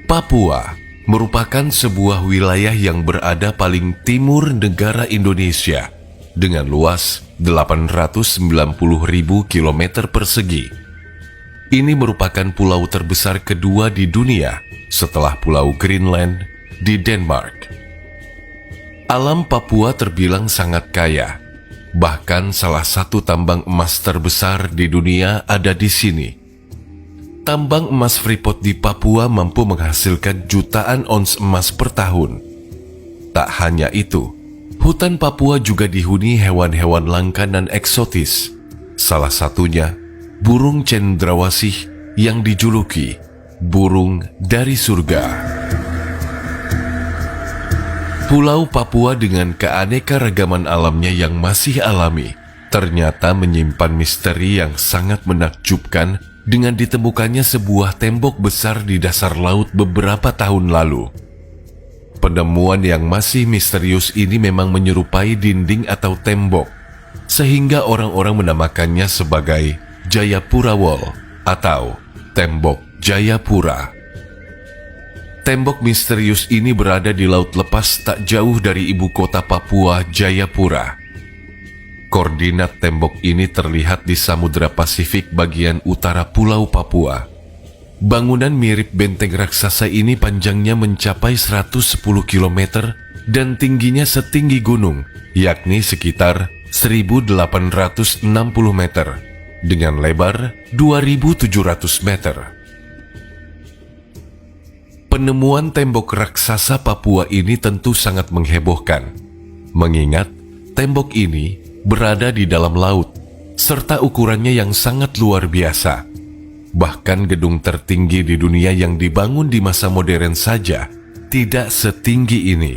Papua merupakan sebuah wilayah yang berada paling timur negara Indonesia dengan luas 890.000 km persegi. Ini merupakan pulau terbesar kedua di dunia setelah Pulau Greenland di Denmark. Alam Papua terbilang sangat kaya. Bahkan salah satu tambang emas terbesar di dunia ada di sini. Tambang emas Freeport di Papua mampu menghasilkan jutaan ons emas per tahun. Tak hanya itu, hutan Papua juga dihuni hewan-hewan langka dan eksotis. Salah satunya, burung cendrawasih yang dijuluki burung dari surga. Pulau Papua dengan keanekaragaman alamnya yang masih alami, ternyata menyimpan misteri yang sangat menakjubkan dengan ditemukannya sebuah tembok besar di dasar laut beberapa tahun lalu. Penemuan yang masih misterius ini memang menyerupai dinding atau tembok, sehingga orang-orang menamakannya sebagai Jayapura Wall atau Tembok Jayapura. Tembok misterius ini berada di laut lepas tak jauh dari ibu kota Papua, Jayapura. Koordinat tembok ini terlihat di Samudra Pasifik bagian utara Pulau Papua. Bangunan mirip benteng raksasa ini panjangnya mencapai 110 km dan tingginya setinggi gunung, yakni sekitar 1.860 meter, dengan lebar 2.700 meter. Penemuan tembok raksasa Papua ini tentu sangat menghebohkan, mengingat tembok ini berada di dalam laut, serta ukurannya yang sangat luar biasa. Bahkan gedung tertinggi di dunia yang dibangun di masa modern saja tidak setinggi ini.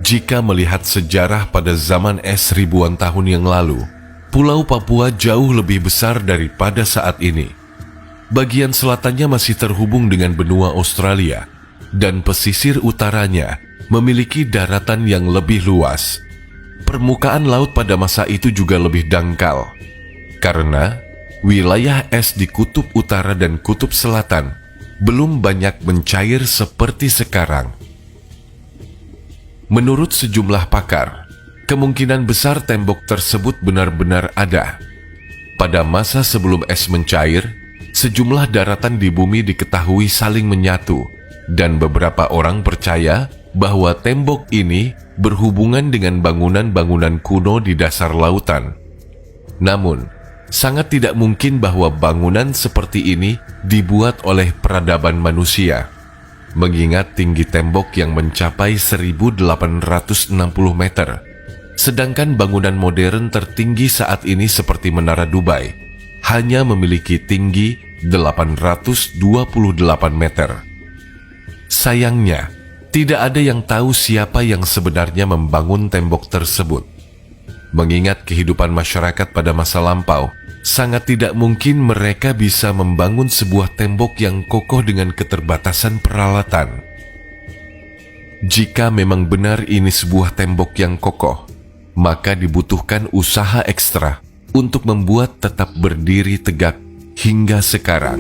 Jika melihat sejarah pada zaman es ribuan tahun yang lalu, Pulau Papua jauh lebih besar daripada saat ini. Bagian selatannya masih terhubung dengan benua Australia, dan pesisir utaranya memiliki daratan yang lebih luas. Permukaan laut pada masa itu juga lebih dangkal, karena wilayah es di kutub utara dan kutub selatan belum banyak mencair seperti sekarang. Menurut sejumlah pakar, kemungkinan besar tembok tersebut benar-benar ada. Pada masa sebelum es mencair, sejumlah daratan di bumi diketahui saling menyatu, dan beberapa orang percaya bahwa tembok ini berhubungan dengan bangunan-bangunan kuno di dasar lautan. Namun, sangat tidak mungkin bahwa bangunan seperti ini dibuat oleh peradaban manusia, mengingat tinggi tembok yang mencapai 1.860 meter. Sedangkan bangunan modern tertinggi saat ini seperti Menara Dubai hanya memiliki tinggi 828 meter. Sayangnya, tidak ada yang tahu siapa yang sebenarnya membangun tembok tersebut. Mengingat kehidupan masyarakat pada masa lampau, sangat tidak mungkin mereka bisa membangun sebuah tembok yang kokoh dengan keterbatasan peralatan. Jika memang benar ini sebuah tembok yang kokoh, maka dibutuhkan usaha ekstra untuk membuat tetap berdiri tegak hingga sekarang.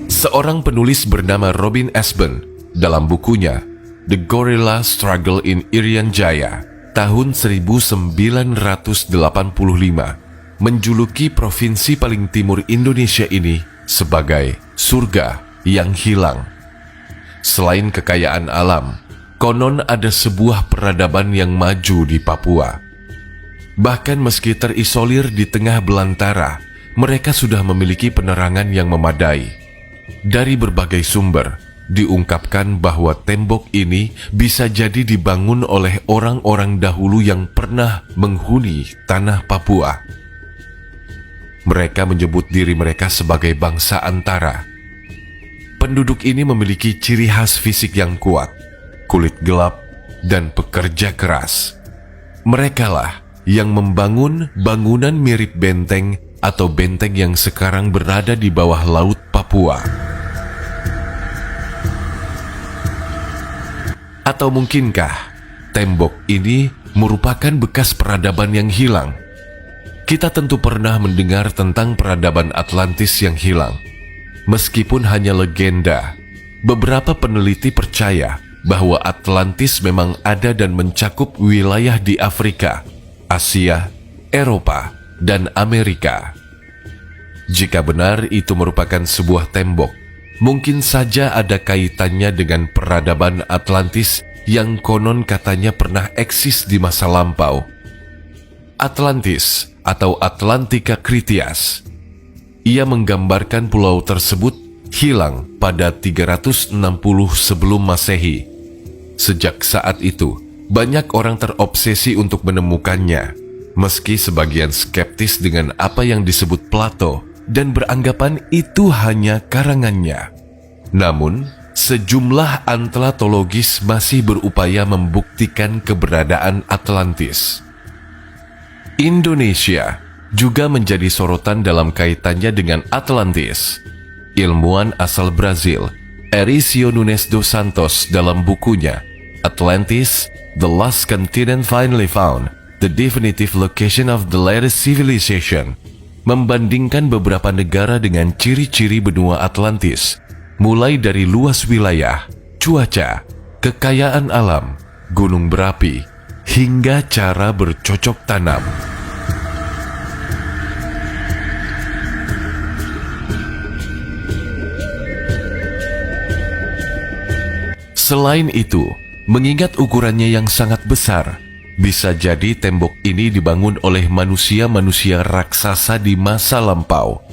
Seorang penulis bernama Robin Ashburn dalam bukunya The Gorilla Struggle in Irian Jaya tahun 1985 menjuluki provinsi paling timur Indonesia ini sebagai surga yang hilang. Selain kekayaan alam, konon ada sebuah peradaban yang maju di Papua. Bahkan meski terisolir di tengah belantara, mereka sudah memiliki penerangan yang memadai. Dari berbagai sumber, diungkapkan bahwa tembok ini bisa jadi dibangun oleh orang-orang dahulu yang pernah menghuni tanah Papua. Mereka menyebut diri mereka sebagai bangsa antara. Penduduk ini memiliki ciri khas fisik yang kuat, kulit gelap, dan pekerja keras. Merekalah yang membangun bangunan mirip benteng atau benteng yang sekarang berada di bawah laut Papua. Atau mungkinkah tembok ini merupakan bekas peradaban yang hilang? Kita tentu pernah mendengar tentang peradaban Atlantis yang hilang. Meskipun hanya legenda, beberapa peneliti percaya bahwa Atlantis memang ada dan mencakup wilayah di Afrika, Asia, Eropa, dan Amerika. Jika benar itu merupakan sebuah tembok, mungkin saja ada kaitannya dengan peradaban Atlantis yang konon katanya pernah eksis di masa lampau. Atlantis atau Atlantika Critias. Ia menggambarkan pulau tersebut hilang pada 360 sebelum Masehi. Sejak saat itu, banyak orang terobsesi untuk menemukannya, meski sebagian skeptis dengan apa yang disebut Plato dan beranggapan itu hanya karangannya. Namun, sejumlah antlatologis masih berupaya membuktikan keberadaan Atlantis. Indonesia juga menjadi sorotan dalam kaitannya dengan Atlantis. Ilmuwan asal Brazil, Ericio Nunes dos Santos dalam bukunya Atlantis, The Lost Continent Finally Found, The Definitive Location of the Latest Civilization, membandingkan beberapa negara dengan ciri-ciri benua Atlantis, mulai dari luas wilayah, cuaca, kekayaan alam, gunung berapi, hingga cara bercocok tanam. Selain itu, mengingat ukurannya yang sangat besar, bisa jadi tembok ini dibangun oleh manusia-manusia raksasa di masa lampau.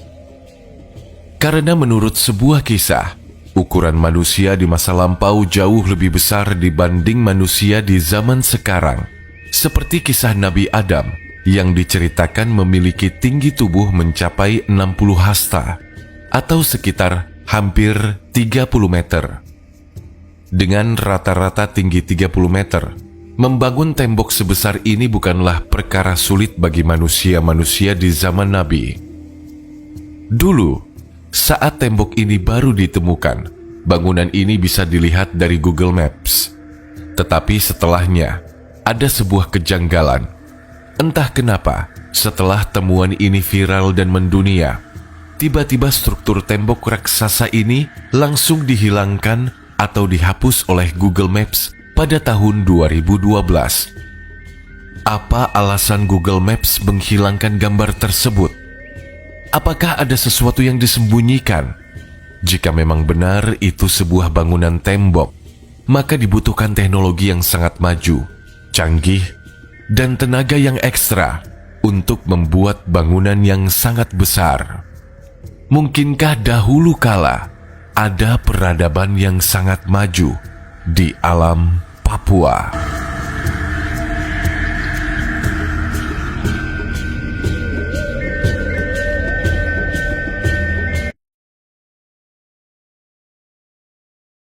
Karena menurut sebuah kisah, ukuran manusia di masa lampau jauh lebih besar dibanding manusia di zaman sekarang. Seperti kisah Nabi Adam yang diceritakan memiliki tinggi tubuh mencapai 60 hasta atau sekitar hampir 30 meter. Dengan rata-rata tinggi 30 meter, membangun tembok sebesar ini bukanlah perkara sulit bagi manusia-manusia di zaman Nabi. Dulu, saat tembok ini baru ditemukan, bangunan ini bisa dilihat dari Google Maps. Tetapi setelahnya, ada sebuah kejanggalan. Entah kenapa, setelah temuan ini viral dan mendunia, tiba-tiba struktur tembok raksasa ini langsung dihilangkan atau dihapus oleh Google Maps pada tahun 2012. Apa alasan Google Maps menghilangkan gambar tersebut? Apakah ada sesuatu yang disembunyikan? Jika memang benar itu sebuah bangunan tembok, maka dibutuhkan teknologi yang sangat maju, canggih, dan tenaga yang ekstra untuk membuat bangunan yang sangat besar. Mungkinkah dahulu kala ada peradaban yang sangat maju di alam Papua?